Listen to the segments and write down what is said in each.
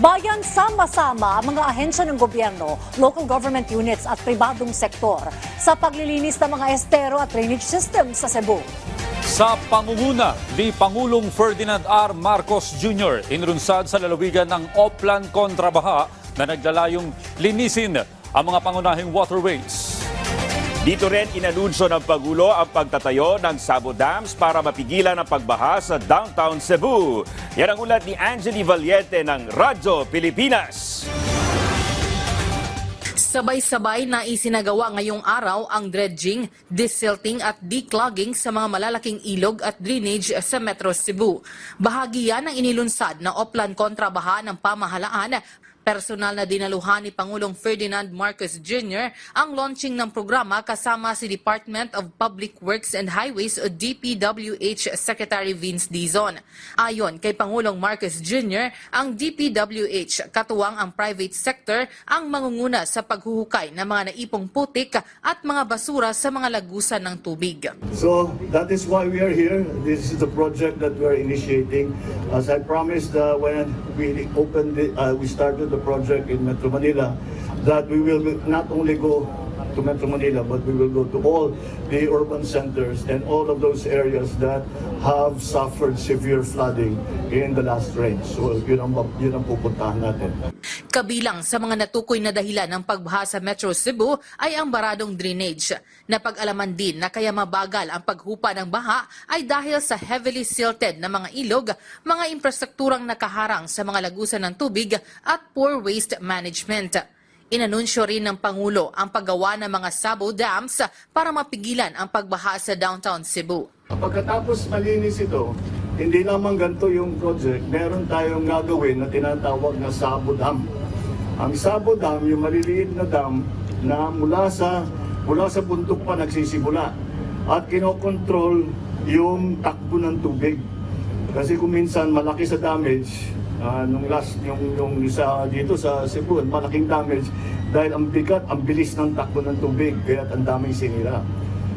Bayan sama-sama ang mga ahensya ng gobyerno, local government units at pribadong sektor sa paglilinis ng mga estero at drainage system sa Cebu. Sa pangunguna ni Pangulong Ferdinand R. Marcos Jr., inrunsad sa lalawigan ng Oplan kontra baha na naglalayong linisin ang mga pangunahing waterways. Dito rin inanunsyo ng Pangulo ang pagtatayo ng Sabo Dams para mapigilan ang pagbaha sa downtown Cebu. Yan ang ulat ni Angeli Valiente ng Radyo Pilipinas. Sabay-sabay na isinagawa ngayong araw ang dredging, desilting at declogging sa mga malalaking ilog at drainage sa Metro Cebu. Bahagi yan ng inilunsad na Oplan kontra baha ng pamahalaan. Personal na dinaluhan ni Pangulong Ferdinand Marcos Jr. ang launching ng programa kasama si Department of Public Works and Highways o DPWH Secretary Vince Dizon. Ayon kay Pangulong Marcos Jr., ang DPWH katuwang ang private sector ang mangunguna sa paghuhukay ng mga naipong putik at mga basura sa mga lagusan ng tubig. So that is why we are here. This is the project that we are initiating. As I promised when we opened we started the project in Metro Manila, that we will not only go to Metro Manila, but we will go to all the urban centers and all of those areas that have suffered severe flooding in the last rain. So yun ang pupuntahan natin. Kabilang sa mga natukoy na dahilan ng pagbaha sa Metro Cebu ay ang baradong drainage. Napag-alaman din na kaya mabagal ang paghupa ng baha ay dahil sa heavily silted na mga ilog, mga infrastrukturang nakaharang sa mga lagusan ng tubig at poor waste management. Inanunsyo rin ng Pangulo ang paggawa ng mga Sabo Dams para mapigilan ang pagbaha sa downtown Cebu. Pagkatapos malinis ito, hindi lamang ganito yung project, meron tayong gagawin na tinatawag na Sabo Dam. Ang Sabo Dam, yung maliliit na dam na mula sa bundok pa nagsisimula at kinokontrol yung takbo ng tubig. Kasi kung minsan malaki sa damage, yung isa dito sa Cebu, malaking damage dahil ang bigat, ang bilis ng takbo ng tubig, kaya ang daming sinira.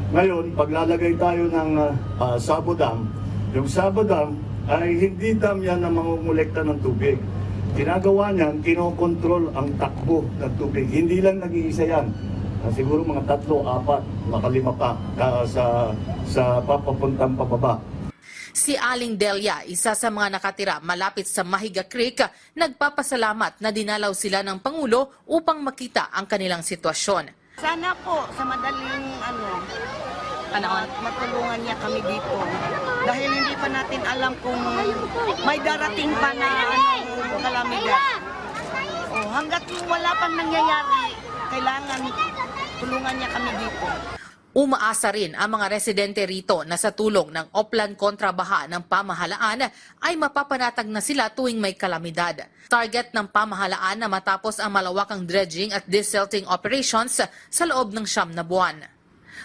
Ngayon, paglalagay tayo ng Sabo Dam, yung Sabo Dam ay hindi dam yan na mangungulekta ng tubig. Ginagawa niyan, kinokontrol ang takbo ng tubig. Hindi lang nag-iisa yan. Siguro mga 3, 4, baka 5 pa sa papapuntang pababa. Si Aling Delia, isa sa mga nakatira malapit sa Mahiga Creek, nagpapasalamat na dinalaw sila ng Pangulo upang makita ang kanilang sitwasyon. Sana po sa madaling panahon matulungan niya kami dito. Dahil hindi pa natin alam kung may darating pa na kalamidad. Hanggat wala pang nangyayari, kailangan tulungan niya kami dito. Umaasa rin ang mga residente rito na sa tulong ng Oplan kontra baha ng pamahalaan ay mapapanatag na sila tuwing may kalamidad. Target ng pamahalaan na matapos ang malawakang dredging at desilting operations sa loob ng 9 na buwan.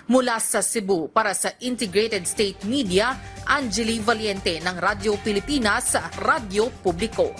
Mula sa Cebu para sa Integrated State Media, Angeli Valiente ng Radyo Pilipinas, Radyo Publiko.